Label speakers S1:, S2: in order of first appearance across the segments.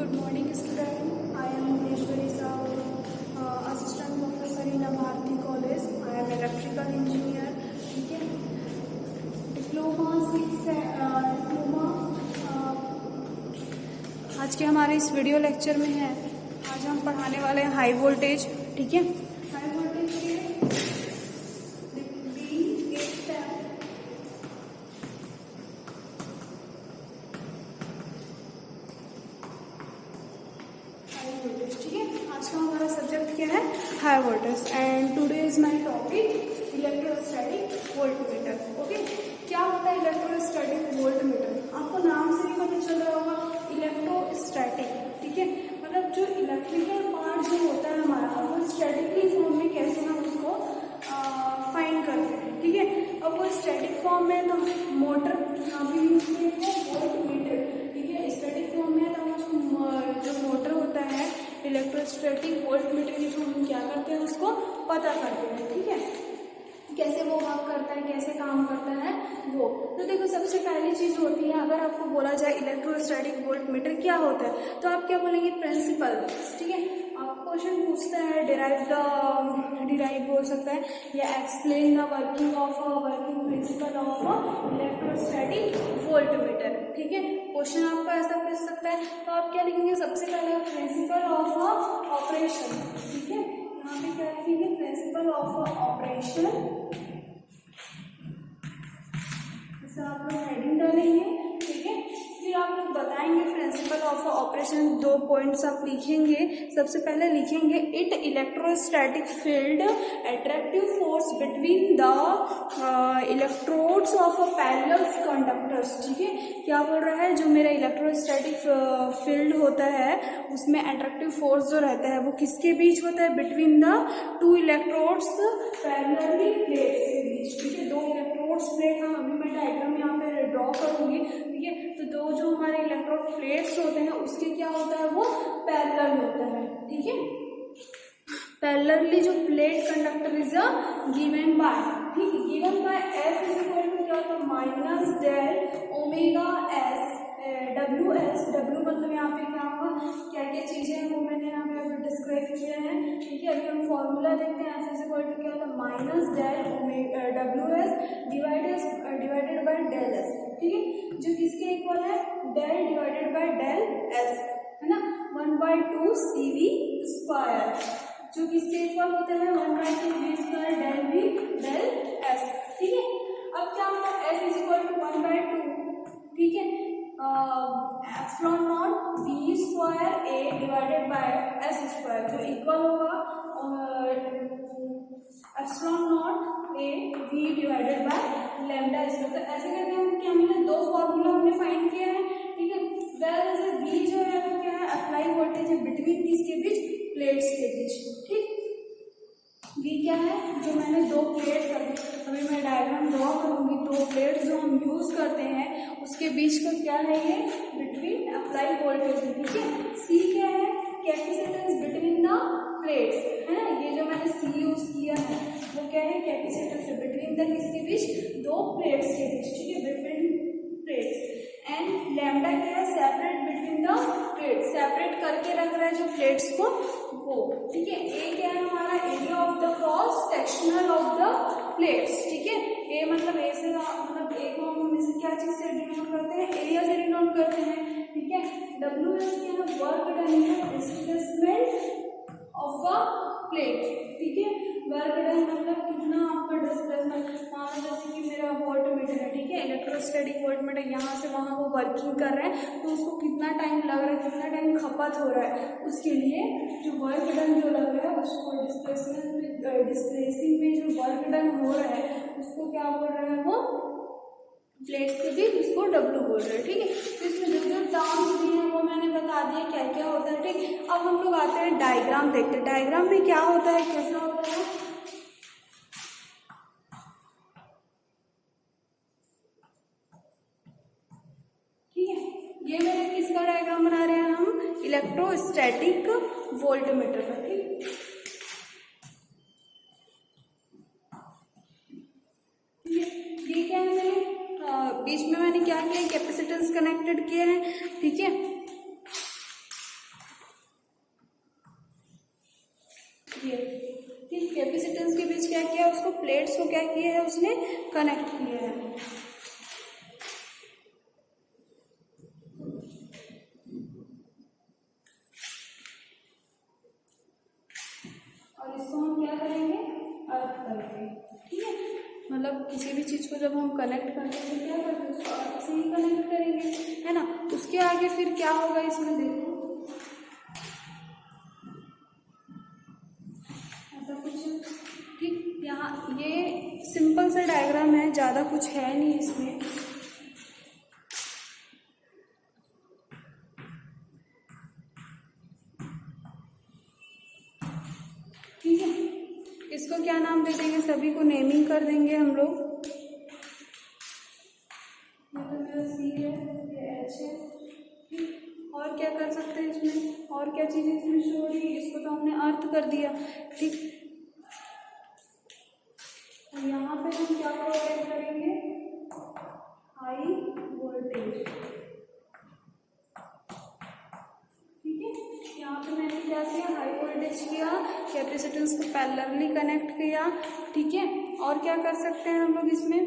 S1: Good morning, student. I am Vishwari Sahu, assistant professor in Bharati College. I am electrical engineer. ठीक है, diploma आज के हमारे इस वीडियो लेक्चर में है। आज हम पढ़ाने वाले हैं हाई वोल्टेज। ठीक है, हाई वोल्टेज के ठीक है, आज का हमारा सब्जेक्ट क्या है? High voltage. And today is my topic electrostatic voltmeter. Okay, क्या होता है इलेक्ट्रोस्टैटिक वोल्टमीटर? आपको नाम से ही पता चल रहा होगा, इलेक्ट्रोस्टैटिक। ठीक है, मतलब जो इलेक्ट्रिकल पार्ट जो होता है हमारा, वो स्टैटिकली फॉर्म में कैसे हम उसको फाइंड करते हैं। ठीक है, अब वो स्टैटिक फॉर्म में तो मोटर भी यूज किए थे, वोल्टमीटर। ठीक है, स्टैटिक फॉर्म में तो हम उसको जो मोटर होता है इलेक्ट्रोस्टैटिक वोल्टमीटर के थ्रू हम क्या करते हैं, उसको पता करते हैं। ठीक है, कैसे वो वर्क करता है, कैसे काम करता है वो। तो देखो, सबसे पहली चीज होती है, अगर आपको बोला जाए इलेक्ट्रोस्टैटिक वोल्टमीटर क्या होता है, तो आप क्या बोलेंगे? प्रिंसिपल। ठीक है, आप क्वेश्चन पूछता है डिराइव बोल सकता है, या explain the working principle of electrostatic voltmeter. ठीक है, क्वेश्चन आपको ऐसा पूछ सकता है, तो आप क्या लिखेंगे? सबसे पहले प्रिंसिपल ऑफ ऑपरेशन। ठीक है, यहाँ पे क्या लिखेंगे? Principal of operation. आप लोग हेडिंग डालेंगे। ठीक है, फिर आप लोग बताएंगे प्रिंसिपल ऑफ ऑपरेशन। 2 पॉइंट्स आप लिखेंगे। सबसे पहले लिखेंगे it electrostatic field attractive force between the electrodes of parallel conductors. ठीक है, क्या बोल रहा है? जो मेरा इलेक्ट्रोस्टैटिक फील्ड होता है उसमें अट्रैक्टिव फोर्स जो रहता है वो किसके बीच होता है? Between the 2 electrodes parallelly plates के बीच। ठीक है, 2 इलेक्ट्रोड्स प्लेट हम अभी मैं डायग्राम यहाँ पे ड्रॉ करूंगी। ठीक है, तो 2 जो हमारे इलेक्ट्रोड प्लेट्स होते हैं उसके क्या होता है? वो पैरेलल होता है। ठीक है, पैरेलली जो plate conductor is given by, ठीक है, given by F is equal to क्या होता है? Minus del omega S W S. W मतलब यहाँ पे क्या होगा? क्या क्या चीजें हैं वो मैंने यहाँ पे अभी डिस्क्राइब किए हैं। ठीक है, अभी हम फॉर्मूला देखते हैं। एफ इज इक्वल टू क्या होता है? Minus del omega W S divided by del S. ठीक है, जो किसके इक्वल है? Del divided by del S, है ना, 1/2 CV स्क्वायर। जो किसके इक्वल होता है? 1/2 V square del V del S। ठीक है, अब क्या होगा? F is equal to 1/2। ठीक है, epsilon not V square A divided by S square, जो इक्वल होगा epsilon not A V divided by lambda square. तो ऐसे करके हम क्या मिला? 2 फॉर्मूला हमने फाइंड किया है। ठीक है, वैसे V जो है वो क्या है? अप्लाई वोल्टेज है बिटवीन किसके बीच? प्लेट्स के बीच। ठीक, V क्या है? जो मैंने 2 प्लेट्स अभी मैं डायग्राम ड्रॉ करूंगी। 2 प्लेट्स जो हम यूज करते हैं उसके बीच का क्या है? ये बिटवीन अप्लाई वोल्टेज। ठीक है, C क्या है? कैपेसिटेंस बिटवीन द प्लेट्स, है ना। ये जो मैंने C यूज किया है वो क्या है? कैपेसिटेंस बिटवीन द किसके बीच? 2 प्लेट्स के बीच। ठीक है, बिटवीन प्लेट्स। एंड लैम्डा क्या है? Separate between the plates, separate करके रख रहा है जो प्लेट्स को वो। ठीक है, ए क्या है हमारा? Area of the cross sectional of the plates. ठीक है, ए मतलब ए से मतलब ए को हम इसे क्या चीज से डिनोट करते हैं? एरिया से डिनोट करते हैं। ठीक है, डब्ल्यू एस क्या है? वर्क डन है डिस्प्लेसमेंट ऑफ द प्लेट। ठीक है, वर्क डन मतलब कितना आपका डिस्प्लेसमेंट। मान लो जैसे कि मेरा वोल्टमीटर है, ठीक है, इलेक्ट्रोस्टैटिक वोल्टमीटर, यहाँ से वहाँ वो वर्किंग कर रहा है, तो उसको कितना टाइम लग रहा है, कितना टाइम खपत हो रहा है, उसके लिए जो वर्क डन जो लग रहा है उसको डिस्प्लेसिंग में जो वर्क डन हो रहा है उसको क्या बोल रहा है? वो प्लेट्स के बीच, उसको डब्ल्यू बोल रहे हैं। ठीक है, तो इसमें जो टर्म्स दिए हैं वो मैंने बता दिया क्या क्या होता है। ठीक, अब हम लोग आते हैं डायग्राम देखते हैं। डायग्राम में क्या होता है, कैसा होता है? ठीक है, ये मेरे किसका डायग्राम बना रहे हैं हम? इलेक्ट्रोस्टैटिक वोल्टमीटर का। ठीक, ये क्या है? बीच में मैंने क्या किया? कैपेसिटेंस कनेक्टेड किए हैं। ठीक है, क्या किया, उसको प्लेट्स को क्या किया है, उसने कनेक्ट किया है। और इसको हम क्या करेंगे, अर्थ करेंगे, ठीक है। मतलब किसी भी चीज़ को जब हम कनेक्ट करते हैं तो क्या करते हैं, उसको अर्थ से ही कनेक्ट करेंगे, है ना। उसके आगे फिर क्या होगा इसमें, देखो ऐसा कुछ, ठीक। यहाँ ये सिंपल सा डायग्राम है, ज़्यादा कुछ है नहीं इसमें। ठीक है, इसको क्या नाम दे देंगे, सभी को नेमिंग कर देंगे हम लोग। ये तो मेरा सी है, ये एच है, ठीक। और क्या कर सकते हैं इसमें, और क्या चीज़ें इसमें शो हो रही है, इसको तो हमने अर्थ कर दिया, ठीक। और यहाँ पे हम क्या प्रोवाइड करेंगे, हाई वोल्टेज, ठीक है। यहाँ पे मैंने क्या किया, हाई वोल्टेज किया, कैपेसिटेंस को पैरेलली कनेक्ट किया, ठीक है। और क्या कर सकते हैं हम लोग इसमें,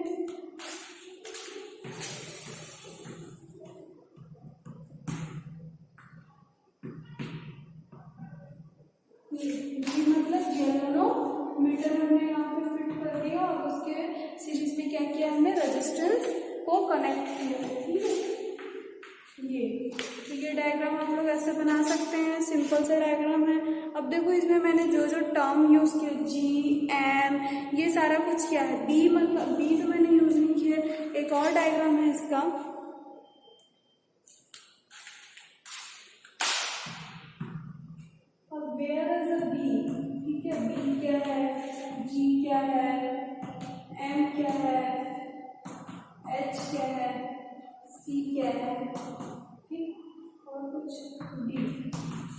S1: मतलब जेनोमीटर हमने यहाँ पे फिट कर दिया और उसके सीरीज में क्या किया, हमने रेजिस्टेंस को कनेक्ट किया, ठीक है। ये डायग्राम आप लोग ऐसे बना सकते हैं, सिंपल सा डायग्राम है। अब देखो इसमें मैंने जो जो टर्म यूज किया, जी, एम, ये सारा कुछ क्या है, बी, मतलब बी तो मैंने यूज नहीं किया। एक और डायग्राम है इसका, और वेयर इज अ बी, ठीक है। बी क्या है, जी क्या है, एम क्या है, एच क्या है, सी क्या है, ठीक। और कुछ डी।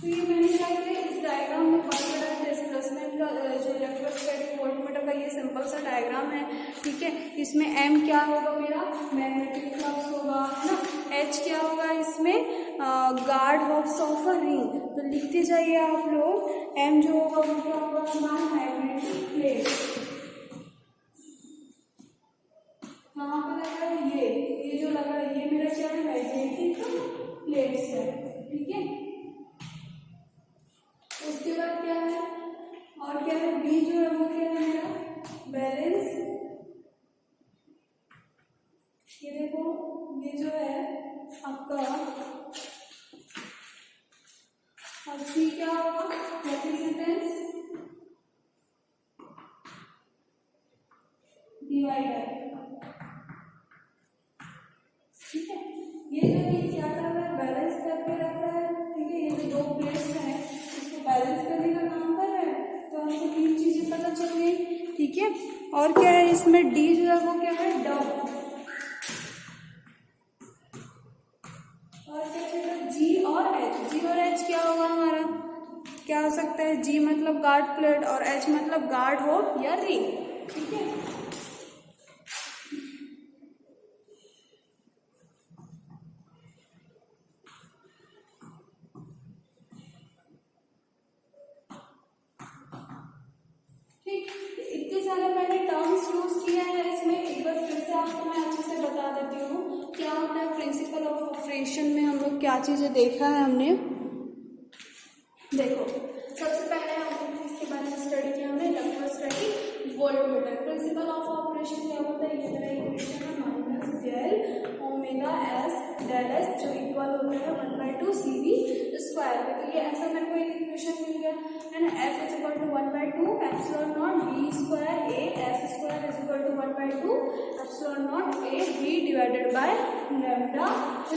S1: तो ये मैंने क्या किया, इस डायग्राम में बहुत बड़ा डिस्प्लेसमेंट का जो इलेक्ट्रोस्टैटिक वोल्टमीटर का ये सिंपल सा डायग्राम है, ठीक है। इसमें एम क्या होगा, मेरा मैग्नेटिक फ्लक्स होगा, है ना। एच क्या होगा, इसमें guard hooks of a ring, तो लिखते जाइए आप लोग। एम जो होगा वो क्या होगा, हमारा मैग्नेटिक प्लेट, कहाँ पे लगा है, ये जो लगा है ये मेरा क्या है, मैग्नेटिक प्लेट्स है, ठीक है। उसके बाद क्या है, और क्या है, बी जो है वो क्या है मेरा बैलेंस, ये देखो ये जो है आपका, और सी क्या होगा, कैपेसिटेंस डिवाइडर, ठीक है। ये जो है क्या कर रहा है, बैलेंस करके रखा है, ठीक है। ये जो दो प्लेट्स हैं इसको बैलेंस करने का काम कर रहा है, तो हमको तीन चीजें पता चल गई, ठीक है। और क्या है इसमें, डी जो है वो क्या है, डब, और क्या है जी और एच। जी और एच क्या होगा हमारा, क्या हो सकता है, जी मतलब गार्ड प्लेट और एच मतलब गार्ड हो या रिंग, ठीक है। इतने सारे मैंने टर्म्स यूज किया है इसमें, एक बार फिर से आपको मैं अच्छे से बता देती हूँ क्या होता है प्रिंसिपल ऑफ ऑपरेशन में, हम लोग क्या चीजें देखा है हमने। देखो सबसे पहले हमने इसके बारे में स्टडी किया, हमने electrostatic voltmeter. Principle of operation क्या होता है, ये मेरा इक्वेशन है, minus del omega S del S जो इक्वल होता है 1/2 CV स्क्वायर में। तो ये ऐसा मेरे को एक इक्वेशन मिल गया है ना, F is equal to 1/2 epsilon not B square A S square is equal to 1/2 epsilon not A B divided by lambda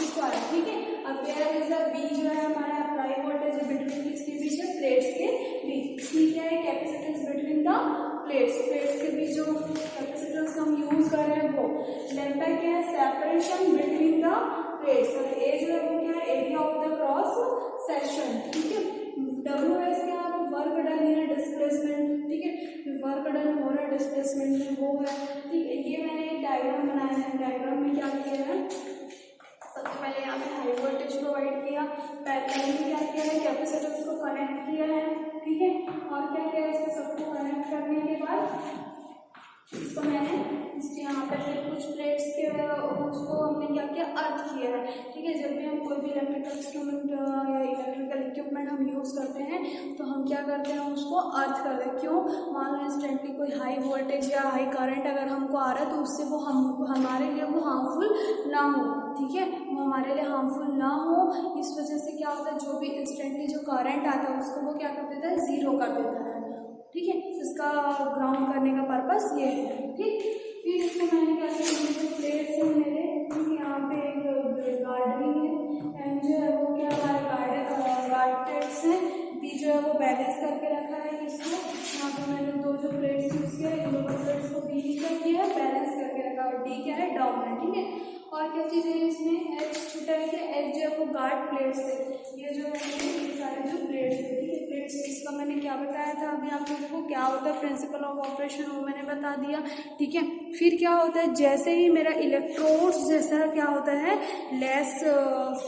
S1: square, ठीक है। अब वेयर इज द B जो है हमारा अप्लाई वोल्टेज है बिटवीन किसके बीच है, प्लेट्स के बीच। C क्या है, capacitance between the plates, plates के बीच जो कैपेसिटेंस हम यूज कर रहे हैं वो। लैम्डा क्या है, सेपरेशन बिटवीन द प्लेट्स, और A जो है वो क्या है, area of the cross section, ठीक है। डब्ल्यू एस क्या है, वर्क डन है, डिस्प्लेसमेंट, ठीक है। वर्क डन हो रहा है डिस्प्लेसमेंट में वो है, ठीक है। ये मैंने एक डायग्राम बनाया है, डायग्राम में क्या किया है, सबसे पहले यहाँ पे हाई वोल्टेज प्रोवाइड किया, पैरेलल में क्या किया है, कैपेसिटेंस को कनेक्ट किया है, ठीक है। और क्या क्या इसको सबको कनेक्ट करने के बाद इसको मैंने इसके यहाँ पे फिर कुछ प्लेट्स के उसको हमने क्या किया, अर्थ किया है, ठीक है। जब भी हम कोई भी इलेक्ट्रिकल इंस्ट्रूमेंट या इलेक्ट्रिकल इक्विपमेंट हम यूज़ करते हैं तो हम क्या करते हैं, उसको अर्थ करते हैं। क्यों? मान लो इंस्टेंटली कोई हाई वोल्टेज या हाई करंट अगर हमको आ रहा है तो उससे वो हमारे लिए वो हार्मफुल ना हो, ठीक है, वो हमारे लिए हार्मफुल ना हो। इस वजह से क्या होता है, जो भी इंस्टेंटली जो करंट आता है उसको वो क्या कर देता है, ज़ीरो कर देता है, ठीक है। इसका ग्राउंड करने का पर्पस ये है, ठीक। फिर इसको मैंने क्या किया, प्लेट्स है मेरे, यहाँ पे एक गार्डनिंग है एंड जो है वो क्या हमारे गार्ड प्लेट्स हैं, बी जो है वो बैलेंस करके रखा है इसको। यहाँ पे मैंने दो जो प्लेट्स यूज़ किया है, इन दोनों प्लेट्स को बी क्या किया है, बैलेंस करके रखा है। डी क्या है, डाउन है, ठीक है। और क्या चीज़ है इसमें, एच छूटा है कि एच जो है वो गार्ड प्लेट्स है, ये जो है ये सारे जो प्लेट्स है, ठीक है। प्लेट्स इसका मैंने क्या बताया था अभी आप लोगों को, क्या होता है प्रिंसिपल ऑफ ऑपरेशन, वो मैंने बता दिया, ठीक है। फिर क्या होता है, जैसे ही मेरा इलेक्ट्रोड्स जैसा क्या होता है लेस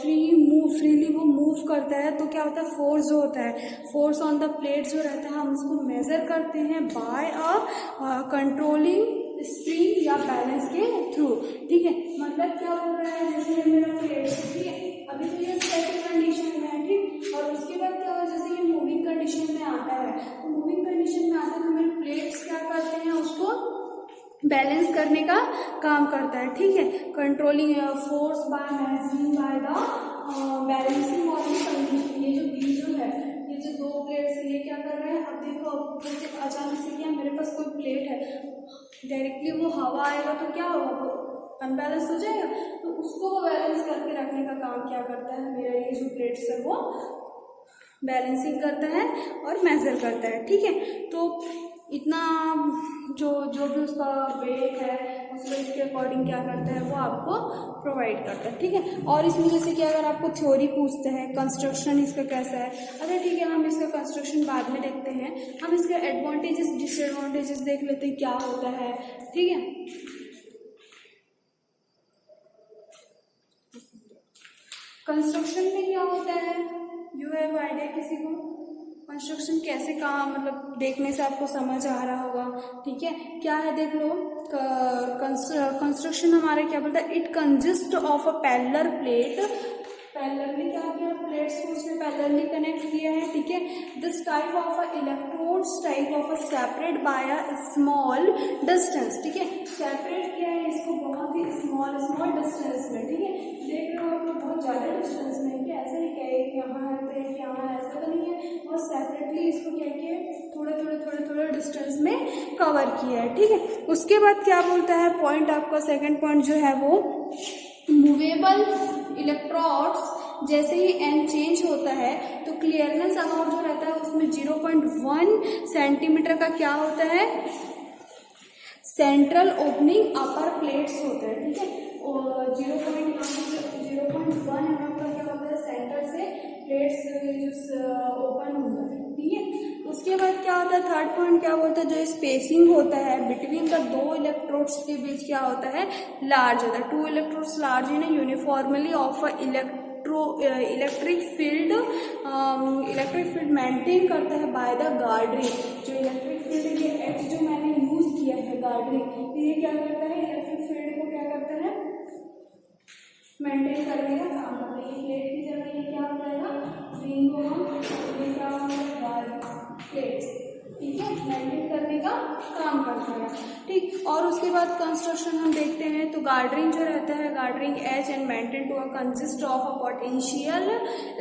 S1: फ्रीली वो मूव करता है तो क्या होता है, फोर्स जो होता है, फोर्स ऑन द प्लेट जो रहता है हम उसको मेजर करते हैं बाय अ कंट्रोलिंग स्प्रिंग या बैलेंस के थ्रू, ठीक है। मतलब क्या हो रहा है, जैसे मेरा प्लेट, ठीक है, अभी तो ये स्टैटिक कंडीशन में है, ठीक। और उसके बाद क्या हो, जैसे ये मूविंग कंडीशन में आता है, तो मूविंग कंडीशन में आता है तो मेरे प्लेट्स क्या करते हैं, उसको बैलेंस करने का काम करता है, ठीक है। Controlling force by managing by the balancing of the condition. ये जो बी जो है, ये जो दो प्लेट्स ये क्या कर रहे हैं, अब देखो अचानक से क्या मेरे पास कोई प्लेट है, डायरेक्टली वो हवा आएगा तो क्या होगा, वो अनबैलेंस हो जाएगा, तो उसको बैलेंस करके रखने का काम क्या करता है मेरा ये जो प्लेट्स है वो बैलेंसिंग करता है और मेजर करता है, ठीक है। तो इतना जो भी उसका वेट है उस वेट के अकॉर्डिंग क्या करता है वो आपको प्रोवाइड करता है, ठीक है। और इसमें जैसे कि अगर आपको थ्योरी पूछते हैं कंस्ट्रक्शन इसका कैसा है, अच्छा ठीक है, हम इसका कंस्ट्रक्शन बाद में देखते हैं, हम इसके एडवांटेजेस डिसएडवांटेजेस देख लेते हैं क्या होता है, ठीक है। कंस्ट्रक्शन में क्या होता है, यू हैव आइडिया किसी को, कंस्ट्रक्शन कैसे काम मतलब देखने से आपको समझ आ रहा होगा, ठीक है। क्या है देख लो, कंस्ट्रक्शन हमारे क्या बोलता है, it consist of a parallel plate, parallelly क्या किया, प्लेट्स को उसने पैरेलली कनेक्ट किया है, ठीक है। This type of a electrodes type of a separate by a small distance, ठीक है। सेपरेट किया है इसको बहुत ही स्मॉल डिस्टेंस में, ठीक है। देख रहे हो आपको बहुत ज़्यादा डिस्टेंस में, कि ऐसा ही क्या है कि यहाँ है तो एक यहाँ, ऐसा तो नहीं है, बहुत सेपरेटली इसको क्या किया थोड़े डिस्टेंस में कवर किया है, ठीक है। उसके बाद क्या बोलता है पॉइंट, आपका सेकंड पॉइंट जो है वो मूवेबल इलेक्ट्रोड्स, जैसे ही एन चेंज होता है तो क्लियरनेस अमाउंट जो रहता है उसमें 0.1 सेंटीमीटर का क्या होता है, सेंट्रल ओपनिंग अपर प्लेट्स होता है, ठीक है। और 0.1 mm का क्या होता है, सेंटर से प्लेट्स ओपन होता है, ठीक है। उसके बाद क्या होता है, थर्ड पॉइंट क्या बोलता है, जो स्पेसिंग होता है बिटवीन द दो इलेक्ट्रोड्स के बीच क्या होता है, लार्ज होता है। Two electrodes large in uniformly of a electric field maintain करता है बाय द गार्ड रिंग। जो इलेक्ट्रिक फील्ड के एच जो मैंने यूज किया है गार्ड रिंग, ये क्या करता है, इलेक्ट्रिक फील्ड को क्या करता है, मेंटेन करने का काम करता है। ये प्लेट की जगह ये क्या हो जाएगा, रिंग को हम ये क्या होगा, गार्ड प्लेट, ठीक है, मेंटेन करने का काम करता है, ठीक। और उसके बाद कंस्ट्रक्शन हम देखते हैं तो गार्डरिंग जो रहता है, guard ring as and maintain to a consist of a potential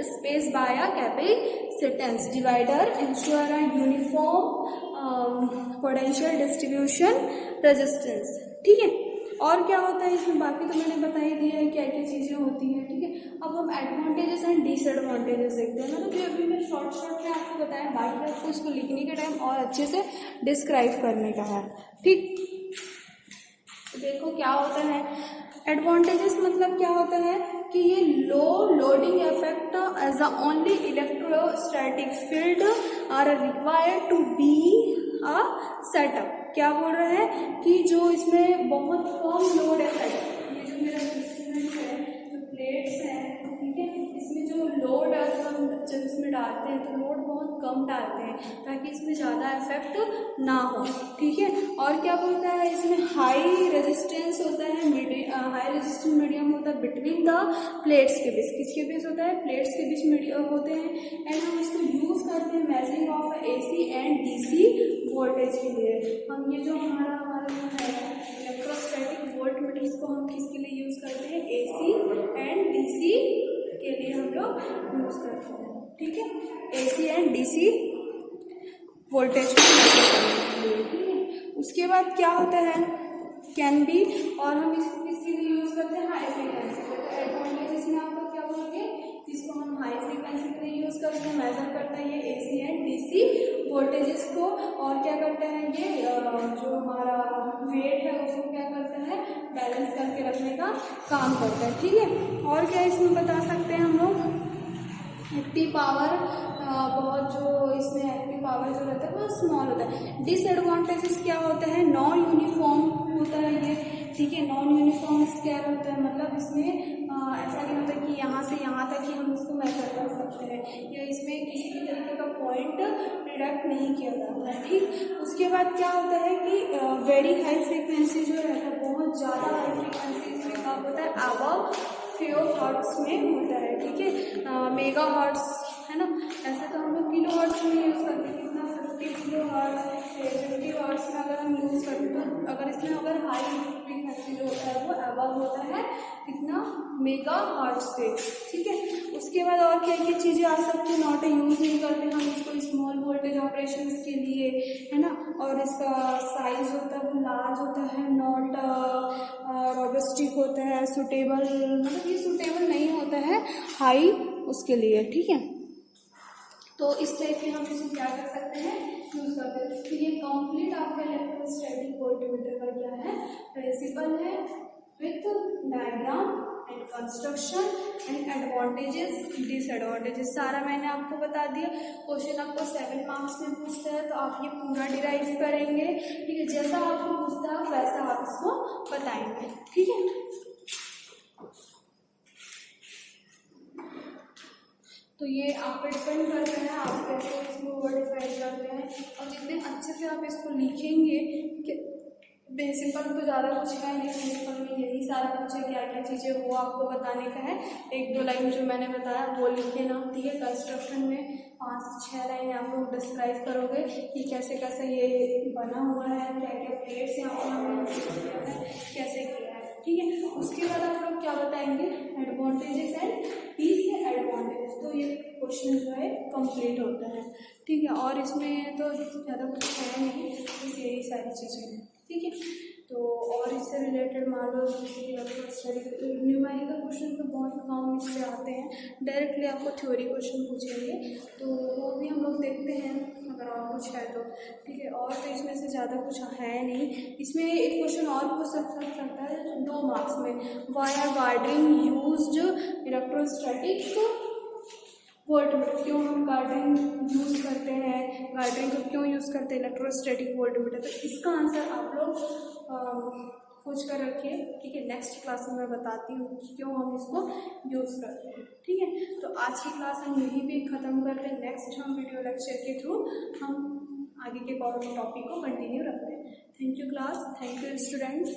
S1: space by a capacitance divider ensure a uniform potential distribution resistance, ठीक है। और क्या होता है इसमें, बाकी तो मैंने बता ही दिया है क्या क्या चीज़ें होती हैं, ठीक है। अब हम एडवांटेजेस एंड डिसएडवांटेजेस देखते हैं, मतलब जो अभी मैं शॉर्ट में आपको बताया, बाकी आपको इसको लिखने के टाइम और अच्छे से डिस्क्राइब करने का है, ठीक। तो देखो क्या होता है एडवांटेजेस, मतलब क्या होता है कि ये लो loading effect as the only electrostatic field are required to be a setup. क्या बोल रहा है कि जो इसमें बहुत कम लोड इफेक्ट, ये जो मेरा इंस्ट्रूमेंट है, जो प्लेट्स हैं, ठीक है, इसमें जो लोड जब इसमें डालते हैं तो लोड बहुत कम डालते हैं ताकि इसमें ज़्यादा इफेक्ट ना हो, ठीक है। और क्या बोलता है इसमें हाई रेजिस्टेंस होता है, हाई रेजिस्टेंस मीडियम होता है बिटवीन द प्लेट्स के बीच, किसके बीच होता है, प्लेट्स के बीच मीडियम होते हैं। एंड हम इसको यूज़ करते हैं measuring of AC and DC voltage के लिए। हम ये जो हमारा है इलेक्ट्रोस्टैटिक वोल्ट मीटर, इसको हम किसके लिए यूज़ करते हैं, AC एंड DC के लिए हम लोग यूज़ करते हैं, ठीक है। AC एंड DC वोल्टेज को मेजर करने के लिए, ठीक है। उसके बाद क्या होता है, कैन बी, और हम इसको किसके लिए यूज़ करते हैं, हाई फ्रीक्वेंसी पे। तो एडवांटेज इसमें आपको क्या बोलोगे, इसको हम हाई फ्रीक्वेंसी के लिए यूज़ करते हैं, मेजर करता है ये AC एंड DC वोल्टेजेस को। और क्या करता है ये जो हमारा वेट है उसको क्या करता है, बैलेंस करके रखने का काम करता है, ठीक है। और क्या इसमें बता सकते हैं हम लोग, एक्टिव पावर बहुत जो इसमें एक्टिव पावर जो रहता है वो स्मॉल होता है। डिसएडवांटेजेस क्या होता है, नॉन यूनिफॉर्म होता है ये, ठीक है। नॉन यूनिफॉर्म स्केल होता है, मतलब इसमें ऐसा नहीं होता कि यहाँ से यहाँ तक ही हम इसको मेजर कर सकते हैं, या इसमें किसी भी तरीके का पॉइंट डिडक्ट नहीं किया जाता है, ठीक। उसके बाद क्या होता है कि वेरी हाई फ्रीक्वेंसी जो रहता है, बहुत ज़्यादा हाई फ्रीक्वेंसी इसमें कब होता है, अबव फ्यू हर्ट्स में होता है, ठीक है। मेगा हर्ट्स है ना, ऐसे तो हम लोग किलो हर्ट्स में यूज़ करते हैं, कितना 50 किलो हर्ट्स, 50 हर्ट्स में अगर हम यूज़ करते हैं तो अगर इसमें अगर हाई फ्रीक्वेंसी जो होता है वो अबव होता है कितना, मेगा हर्ट्स से, ठीक है। उसके बाद और क्या क्या चीज़ें आ सकती है, नॉट यूज़ नहीं करते हम इसको स्मॉल वोल्टेज ऑपरेशंस के लिए, है ना। और इसका साइज होता है वो लार्ज होता है, नॉट रोबस्टिक होता है, सुटेबल, मतलब ये सुटेबल नहीं होता है हाई उसके लिए, ठीक है। तो इस टाइप के हम इसको क्या कर सकते हैं, यूज़ करते हैं। तो ये कंप्लीट आपका इलेक्ट्रोस्टैटिक वोल्टमीटर का क्या है, प्रिंसिपल है, with diagram and construction and advantages disadvantages सारा मैंने आपको बता दिया। क्वेश्चन आपको 7 मार्क्स में पूछता है तो आप ये पूरा डिराइव करेंगे, ठीक है। जैसा आपको पूछता है वैसा आप इसको बताएंगे, ठीक है। तो ये आप पे डिपेंड करता है आप कैसे इसको वर्डिफाई करते हैं, और जितने अच्छे से आप इसको लिखेंगे कि बेसिकल तो ज़्यादा कुछ है नहीं, बेसिकल में यही सारा कुछ है, क्या क्या चीज़ें वो आपको बताने का है। 1-2 लाइन जो मैंने बताया वो लिख देना, ठीक है। कंस्ट्रक्शन में 5 से 6 लाइन आप लोग डिस्क्राइब करोगे कि कैसे कैसे ये बना हुआ है, क्या क्या प्लेट्स यहाँ पर हमने यूज़ किया है, कैसे किया है, ठीक है। उसके बाद आप लोग क्या बताएंगे, एडवांटेजेस एंड डिसएडवांटेजेस। तो ये क्वेश्चन जो है कंप्लीट होता है, ठीक है। और इसमें तो ज़्यादा कुछ है नहीं, बस यही सारी चीज़ें हैं, ठीक है। तो और इससे रिलेटेड मान लो न्यूमेरिकल क्वेश्चन तो बहुत कम इससे आते हैं, डायरेक्टली आपको थ्योरी क्वेश्चन पूछेंगे तो वो भी हम लोग देखते हैं अगर और कुछ है तो, ठीक है। और तो इसमें से ज़्यादा कुछ है नहीं। इसमें एक क्वेश्चन और पूछ सकता है 2 मार्क्स में, why are guard ring used electrostatic voltmeter, क्यों हम गार्डरिंग यूज़ करते हैं, गार्डरिंग को क्यों यूज़ करते हैं इलेक्ट्रोस्टैटिक वोल्टमीटर। तो इसका आंसर आप लोग खोज कर रखिए, ठीक है। नेक्स्ट क्लास में मैं बताती हूँ कि क्यों हम इसको यूज़ करते हैं, ठीक है। तो आज की क्लास हम यहीं पे ख़त्म करते हैं, नेक्स्ट हम वीडियो लेक्चर के थ्रू हम आगे के टॉपिक को कंटिन्यू रखते हैं। Thank you class, thank you students.